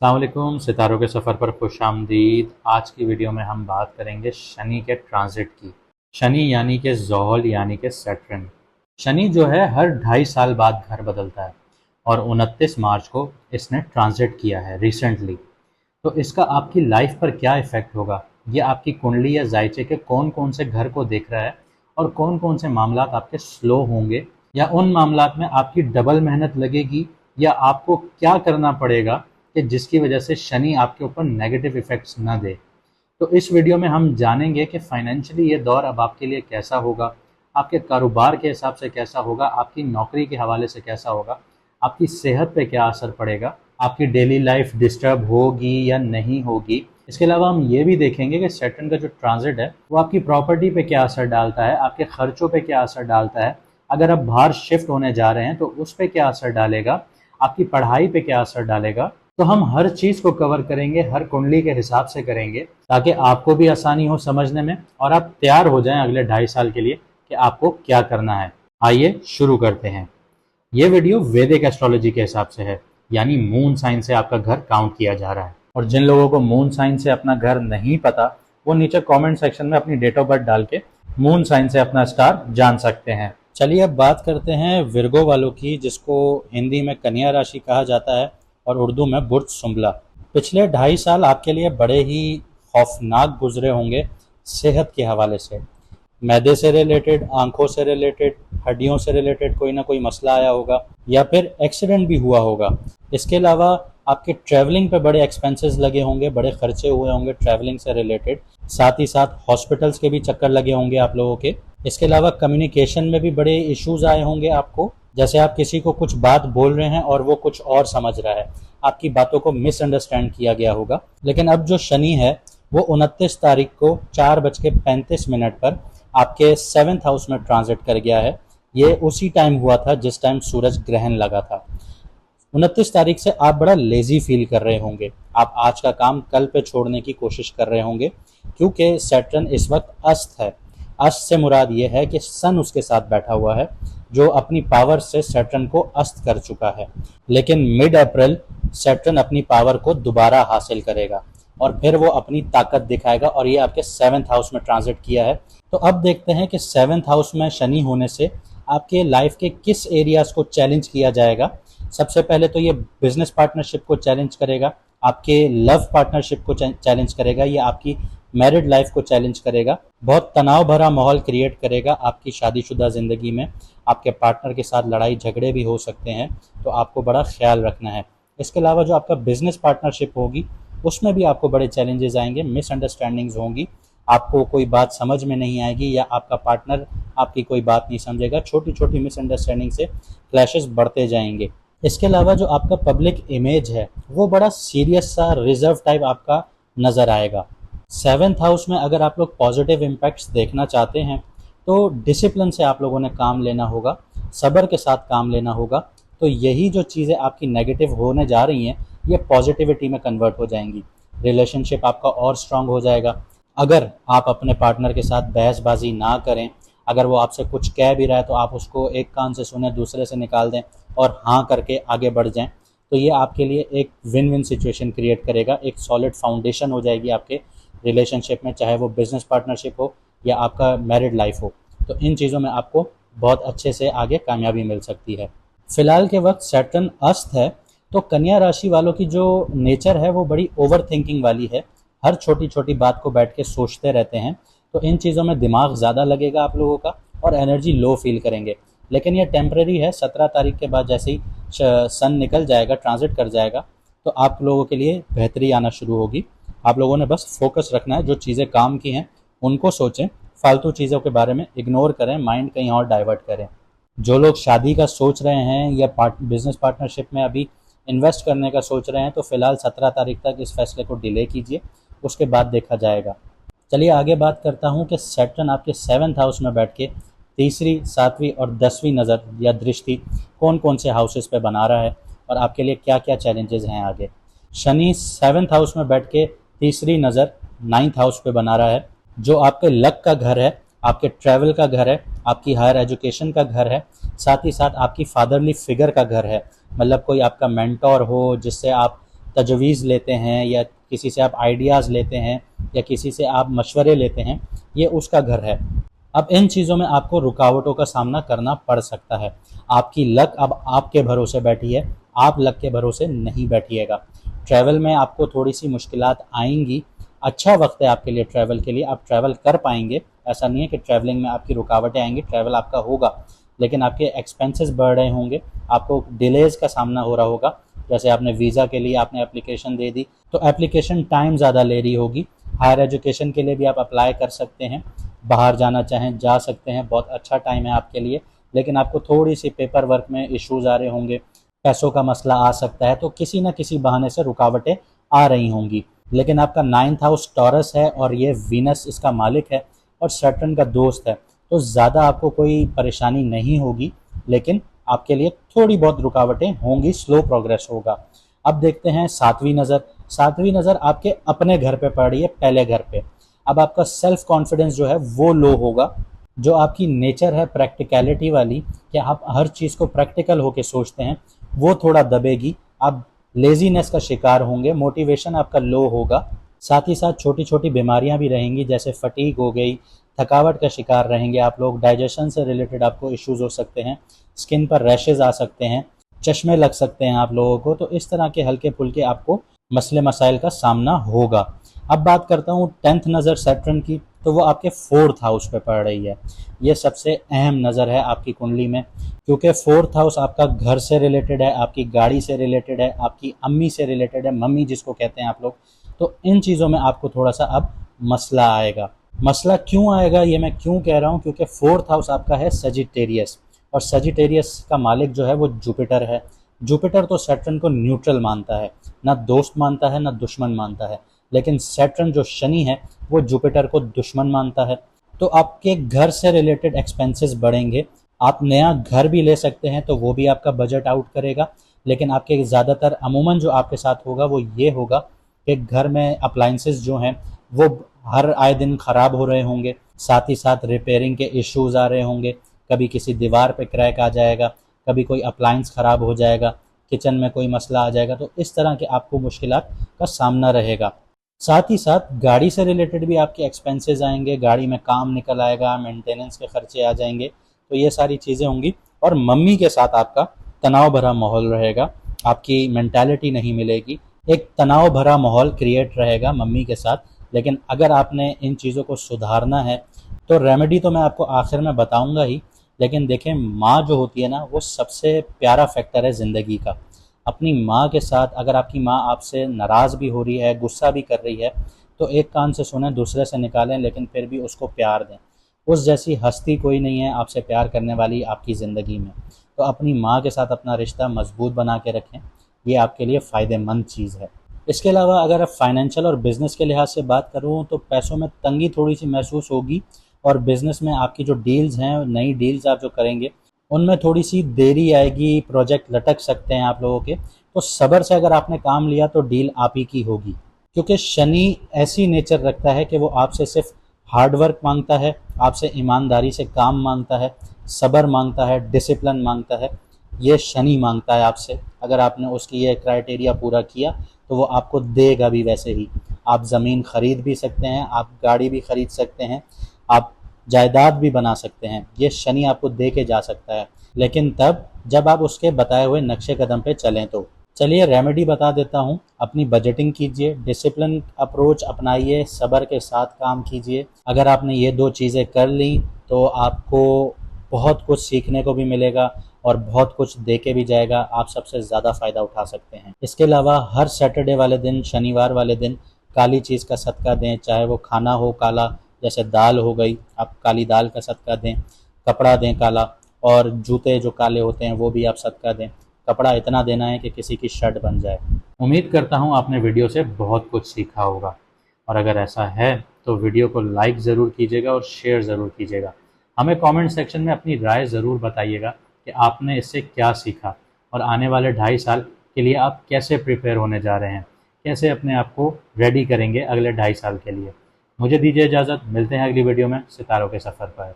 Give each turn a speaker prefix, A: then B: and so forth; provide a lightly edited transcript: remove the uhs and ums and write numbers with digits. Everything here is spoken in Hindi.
A: अस्सलाम वालेकुम, सितारों के सफ़र पर खुशामदीद। आज की वीडियो में हम बात करेंगे शनि के ट्रांजिट की। शनि यानी कि ज़ोहल यानी कि सैटर्न। शनि जो है हर 2.5 साल बाद घर बदलता है और 29 मार्च को इसने ट्रांजिट किया है रिसेंटली। तो इसका आपकी लाइफ पर क्या इफ़ेक्ट होगा, ये आपकी कुंडली या जायचे के कौन कौन से घर को देख रहा है और कौन कौन से मामलात आपके स्लो होंगे या उन मामलात में आपकी डबल मेहनत लगेगी या आपको क्या करना पड़ेगा कि जिसकी वजह से शनि आपके ऊपर नेगेटिव इफ़ेक्ट्स ना दे। तो इस वीडियो में हम जानेंगे कि फाइनेंशियली ये दौर अब आपके लिए कैसा होगा, आपके कारोबार के हिसाब से कैसा होगा, आपकी नौकरी के हवाले से कैसा होगा, आपकी सेहत पे क्या असर पड़ेगा, आपकी डेली लाइफ डिस्टर्ब होगी या नहीं होगी। इसके अलावा हम ये भी देखेंगे कि सैटर्न का जो ट्रांजिट है वो आपकी प्रॉपर्टी पे क्या असर डालता है, आपके खर्चों पे क्या असर डालता है, अगर आप बाहर शिफ्ट होने जा रहे हैं तो उस पर क्या असर डालेगा, आपकी पढ़ाई पे क्या असर डालेगा। तो हम हर चीज़ को कवर करेंगे, हर कुंडली के हिसाब से करेंगे ताकि आपको भी आसानी हो समझने में और आप तैयार हो जाएं अगले 2.5 साल के लिए कि आपको क्या करना है। आइए शुरू करते हैं। ये वीडियो वैदिक एस्ट्रोलॉजी के हिसाब से है, यानी मून साइन से आपका घर काउंट किया जा रहा है। और जिन लोगों को मून साइन से अपना घर नहीं पता वो नीचे कमेंट सेक्शन में अपनी डेट ऑफ बर्थ डाल के मून साइन से अपना स्टार जान सकते हैं। चलिए अब बात करते हैं विर्गो वालों की, जिसको हिंदी में कन्या राशि कहा जाता है और उर्दू में बुर्ज सुंबला। पिछले 2.5 साल आपके लिए बड़े ही खौफनाक गुजरे होंगे सेहत के हवाले से। मैदे से रिलेटेड, आंखों से रिलेटेड, हड्डियों से रिलेटेड कोई ना कोई मसला आया होगा या फिर एक्सीडेंट भी हुआ होगा। इसके अलावा आपके ट्रैवलिंग पे बड़े एक्सपेंसेस लगे होंगे, बड़े खर्चे हुए होंगे ट्रैवलिंग से रिलेटेड। साथ ही साथ हॉस्पिटल्स के भी चक्कर लगे होंगे आप लोगों के। इसके अलावा कम्युनिकेशन में भी बड़े इश्यूज आए होंगे आपको, जैसे आप किसी को कुछ बात बोल रहे हैं और वो कुछ और समझ रहा है, आपकी बातों को मिसअंडरस्टैंड किया गया होगा। लेकिन अब जो शनि है वो 29 तारीख को 4:35 पर आपके 7th हाउस में ट्रांजिट कर गया है। ये उसी टाइम हुआ था जिस टाइम सूरज ग्रहण लगा था। 29 तारीख से आप बड़ा लेजी फील कर रहे होंगे, आप आज का काम कल पे छोड़ने की कोशिश कर रहे होंगे, क्योंकि सैटर्न इस वक्त अस्त है। अस्त से मुराद ये है कि सन उसके साथ बैठा हुआ है जो अपनी पावर से सैटर्न को अस्त कर चुका है। लेकिन मिड अप्रैल सैटर्न अपनी पावर को दोबारा हासिल करेगा और फिर वो अपनी ताकत दिखाएगा और ये आपके 7th हाउस में ट्रांजिट किया है। तो अब देखते हैं कि 7th हाउस में शनि होने से आपके लाइफ के किस एरियाज को चैलेंज किया जाएगा। सबसे पहले तो ये बिजनेस पार्टनरशिप को चैलेंज करेगा, आपके लव पार्टनरशिप को चैलेंज करेगा, ये आपकी मैरिड लाइफ को चैलेंज करेगा, बहुत तनाव भरा माहौल क्रिएट करेगा आपकी शादीशुदा ज़िंदगी में। आपके पार्टनर के साथ लड़ाई झगड़े भी हो सकते हैं, तो आपको बड़ा ख्याल रखना है। इसके अलावा जो आपका बिजनेस पार्टनरशिप होगी उसमें भी आपको बड़े चैलेंजेस आएंगे, मिसअंडरस्टैंडिंग्स होंगी, आपको कोई बात समझ में नहीं आएगी या आपका पार्टनर आपकी कोई बात नहीं समझेगा। छोटी छोटी मिसअंडरस्टैंडिंग से क्लैशेस बढ़ते जाएंगे। इसके अलावा जो आपका पब्लिक इमेज है वो बड़ा सीरियस सा रिजर्व टाइप आपका नज़र आएगा। 7th हाउस में अगर आप लोग पॉजिटिव इम्पैक्ट्स देखना चाहते हैं तो डिसिप्लिन से आप लोगों ने काम लेना होगा, सब्र के साथ काम लेना होगा। तो यही जो चीज़ें आपकी नेगेटिव होने जा रही हैं ये पॉजिटिविटी में कन्वर्ट हो जाएंगी। रिलेशनशिप आपका और स्ट्रांग हो जाएगा। अगर आप अपने पार्टनर के साथ बहसबाजी ना करें, अगर वो आपसे कुछ कह भी रहा है तो आप उसको एक कान से सुने दूसरे से निकाल दें और हाँ करके आगे बढ़ जाएं, तो ये आपके लिए एक विन विन सिचुएशन क्रिएट करेगा। एक सॉलिड फाउंडेशन हो जाएगी आपके रिलेशनशिप में, चाहे वो बिजनेस पार्टनरशिप हो या आपका मैरिड लाइफ हो। तो इन चीज़ों में आपको बहुत अच्छे से आगे कामयाबी मिल सकती है। फिलहाल के वक्त सैटर्न अस्त है, तो कन्या राशि वालों की जो नेचर है वो बड़ी ओवर थिंकिंग वाली है। हर छोटी छोटी बात को बैठ के सोचते रहते हैं, तो इन चीज़ों में दिमाग ज़्यादा लगेगा आप लोगों का और एनर्जी लो फील करेंगे। लेकिन ये टेम्परेरी है। 17 तारीख के बाद जैसे ही सन निकल जाएगा, ट्रांजिट कर जाएगा, तो आप लोगों के लिए बेहतरी आना शुरू होगी। आप लोगों ने बस फोकस रखना है, जो चीज़ें काम की हैं उनको सोचें, फालतू चीज़ों के बारे में इग्नोर करें, माइंड कहीं और डाइवर्ट करें। जो लोग शादी का सोच रहे हैं या बिजनेस पार्टनरशिप में अभी इन्वेस्ट करने का सोच रहे हैं तो फिलहाल 17 तारीख तक इस फैसले को डिले कीजिए, उसके बाद देखा जाएगा। चलिए आगे बात करता हूँ कि सैटर्न आपके 7th हाउस में बैठ के तीसरी, 7वीं और 10वीं नज़र या दृष्टि कौन कौन से हाउसेस पे बना रहा है और आपके लिए क्या क्या चैलेंजेस हैं आगे। शनि 7th हाउस में बैठ के तीसरी नज़र 9th हाउस पे बना रहा है, जो आपके लक का घर है, आपके ट्रैवल का घर है, आपकी हायर एजुकेशन का घर है, साथ ही साथ आपकी फादरली फिगर का घर है। मतलब कोई आपका मेंटोर हो जिससे आप तजवीज़ लेते हैं या किसी से आप आइडियाज़ लेते हैं या किसी से आप मशवरे लेते हैं, ये उसका घर है। अब इन चीज़ों में आपको रुकावटों का सामना करना पड़ सकता है। आपकी लक अब आपके भरोसे बैठी है, आप लक के भरोसे नहीं बैठिएगा। ट्रैवल में आपको थोड़ी-सी मुश्किलात आएँगी। अच्छा वक्त है आपके लिए ट्रैवल के लिए, आप ट्रैवल कर पाएंगे। ऐसा नहीं है कि ट्रैवलिंग में आपकी रुकावटें आएंगी, ट्रैवल आपका होगा, लेकिन आपके एक्सपेंसेस बढ़ रहे होंगे, आपको डिलेज़ का सामना हो रहा होगा। जैसे आपने वीज़ा के लिए आपने एप्लीकेशन दे दी, तो एप्लीकेशन टाइम ज़्यादा ले रही होगी। हायर एजुकेशन के लिए भी आप अप्लाई कर सकते हैं, बाहर जाना चाहें जा सकते हैं, बहुत अच्छा टाइम है आपके लिए, लेकिन आपको थोड़ी सी पेपर वर्क में इश्यूज़ आ रहे होंगे, पैसों का मसला आ सकता है, तो किसी न किसी बहाने से रुकावटें आ रही होंगी। लेकिन आपका 9th हाउस टॉरस है और ये वीनस इसका मालिक है और सैटर्न का दोस्त है, तो ज़्यादा आपको कोई परेशानी नहीं होगी, लेकिन आपके लिए थोड़ी बहुत रुकावटें होंगी, स्लो प्रोग्रेस होगा। अब देखते हैं 7वीं नज़र। 7वीं नज़र आपके अपने घर पे पड़ रही है, पहले घर पे। अब आपका सेल्फ कॉन्फिडेंस जो है वो लो होगा। जो आपकी नेचर है प्रैक्टिकलिटी वाली, कि आप हर चीज़ को प्रैक्टिकल होके सोचते हैं, वो थोड़ा दबेगी। आप लेजीनेस का शिकार होंगे, मोटिवेशन आपका लो होगा। साथ ही साथ छोटी छोटी बीमारियां भी रहेंगी, जैसे फटीग हो गई, थकावट का शिकार रहेंगे आप लोग। डाइजेशन से रिलेटेड आपको इश्यूज हो सकते हैं, स्किन पर रैशेज आ सकते हैं, चश्मे लग सकते हैं आप लोगों को। तो इस तरह के हल्के फुल्के आपको मसले मसाइल का सामना होगा। अब बात करता हूँ 10th नज़र सैटर्न की, तो वो आपके 4th हाउस पे पड़ रही है। ये सबसे अहम नज़र है आपकी कुंडली में, क्योंकि 4th हाउस आपका घर से रिलेटेड है, आपकी गाड़ी से रिलेटेड है, आपकी अम्मी से रिलेटेड है, मम्मी जिसको कहते हैं आप लोग। तो इन चीज़ों में आपको थोड़ा सा अब मसला आएगा। मसला क्यों आएगा, ये मैं क्यों कह रहा हूँ, क्योंकि 4th हाउस आपका है सजिटेरियस, और सजिटेरियस का मालिक जो है वो जुपिटर है। जुपिटर तो सैटर्न को न्यूट्रल मानता है, ना दोस्त मानता है ना दुश्मन मानता है, लेकिन सैटर्न जो शनि है वो जुपिटर को दुश्मन मानता है। तो आपके घर से रिलेटेड एक्सपेंसेस बढ़ेंगे। आप नया घर भी ले सकते हैं, तो वो भी आपका बजट आउट करेगा। लेकिन आपके ज़्यादातर अमूमन जो आपके साथ होगा वो ये होगा कि घर में अप्लाइंसेस जो हैं वो हर आए दिन ख़राब हो रहे होंगे, साथ ही साथ रिपेयरिंग के इश्यूज़ आ रहे होंगे। कभी किसी दीवार पे क्रैक आ जाएगा, कभी कोई अप्लाइंस ख़राब हो जाएगा, किचन में कोई मसला आ जाएगा, तो इस तरह के आपको मुश्किलात का सामना रहेगा। साथ ही साथ गाड़ी से रिलेटेड भी आपके एक्सपेंसेस आएंगे, गाड़ी में काम निकल आएगा, मेंटेनेंस के खर्चे आ जाएंगे, तो ये सारी चीज़ें होंगी। और मम्मी के साथ आपका तनाव भरा माहौल रहेगा, आपकी मेंटालिटी नहीं मिलेगी, एक तनाव भरा माहौल क्रिएट रहेगा मम्मी के साथ। लेकिन अगर आपने इन चीज़ों को सुधारना है, तो रेमेडी तो मैं आपको आखिर में बताऊंगा ही, लेकिन देखें माँ जो होती है ना, वो सबसे प्यारा फैक्टर है ज़िंदगी का। अपनी माँ के साथ अगर आपकी माँ आपसे नाराज़ भी हो रही है, गुस्सा भी कर रही है, तो एक कान से सुनें दूसरे से निकालें, लेकिन फिर भी उसको प्यार दें। उस जैसी हस्ती कोई नहीं है आपसे प्यार करने वाली आपकी ज़िंदगी में। तो अपनी माँ के साथ अपना रिश्ता मजबूत बना के रखें, ये आपके लिए फ़ायदेमंद चीज़ है। इसके अलावा अगर आप फाइनेंशियल और बिज़नेस के लिहाज से बात करूँ, तो पैसों में तंगी थोड़ी सी महसूस होगी, और बिज़नेस में आपकी जो डील्स हैं, नई डील्स आप जो करेंगे, उनमें थोड़ी सी देरी आएगी, प्रोजेक्ट लटक सकते हैं आप लोगों के। तो सब्र से अगर आपने काम लिया तो डील आप ही की होगी, क्योंकि शनि ऐसी नेचर रखता है कि वो आपसे सिर्फ हार्ड वर्क मांगता है, आपसे ईमानदारी से काम मांगता है, सब्र मांगता है, डिसिप्लिन मांगता है। ये शनि मांगता है आपसे। अगर आपने उसकी ये क्राइटेरिया पूरा किया तो वो आपको देगा भी वैसे ही। आप ज़मीन ख़रीद भी सकते हैं, आप गाड़ी भी ख़रीद सकते हैं, आप जायदाद भी बना सकते हैं, ये शनि आपको दे के जा सकता है, लेकिन तब जब आप उसके बताए हुए नक्शे कदम पे चलें। तो चलिए रेमेडी बता देता हूँ। अपनी बजटिंग कीजिए, डिसिप्लिन अप्रोच अपनाइए, सब्र के साथ काम कीजिए। अगर आपने ये दो चीज़ें कर ली तो आपको बहुत कुछ सीखने को भी मिलेगा और बहुत कुछ दे के भी जाएगा, आप सबसे ज़्यादा फ़ायदा उठा सकते हैं। इसके अलावा हर सैटरडे वाले दिन, शनिवार वाले दिन काली चीज़ का सदका दें, चाहे वो खाना हो काला, जैसे दाल हो गई, आप काली दाल का सदका दें, कपड़ा दें काला, और जूते जो काले होते हैं वो भी आप सदका दें। कपड़ा इतना देना है कि किसी की शर्ट बन जाए। उम्मीद करता हूँ आपने वीडियो से बहुत कुछ सीखा होगा, और अगर ऐसा है तो वीडियो को लाइक ज़रूर कीजिएगा और शेयर ज़रूर कीजिएगा। हमें कमेंट सेक्शन में अपनी राय ज़रूर बताइएगा कि आपने इससे क्या सीखा, और आने वाले 2.5 साल के लिए आप कैसे प्रिपेयर होने जा रहे हैं, कैसे अपने आप को रेडी करेंगे अगले 2.5 साल के लिए। मुझे दीजिए इजाज़त, मिलते हैं अगली वीडियो में सितारों के सफ़र पर।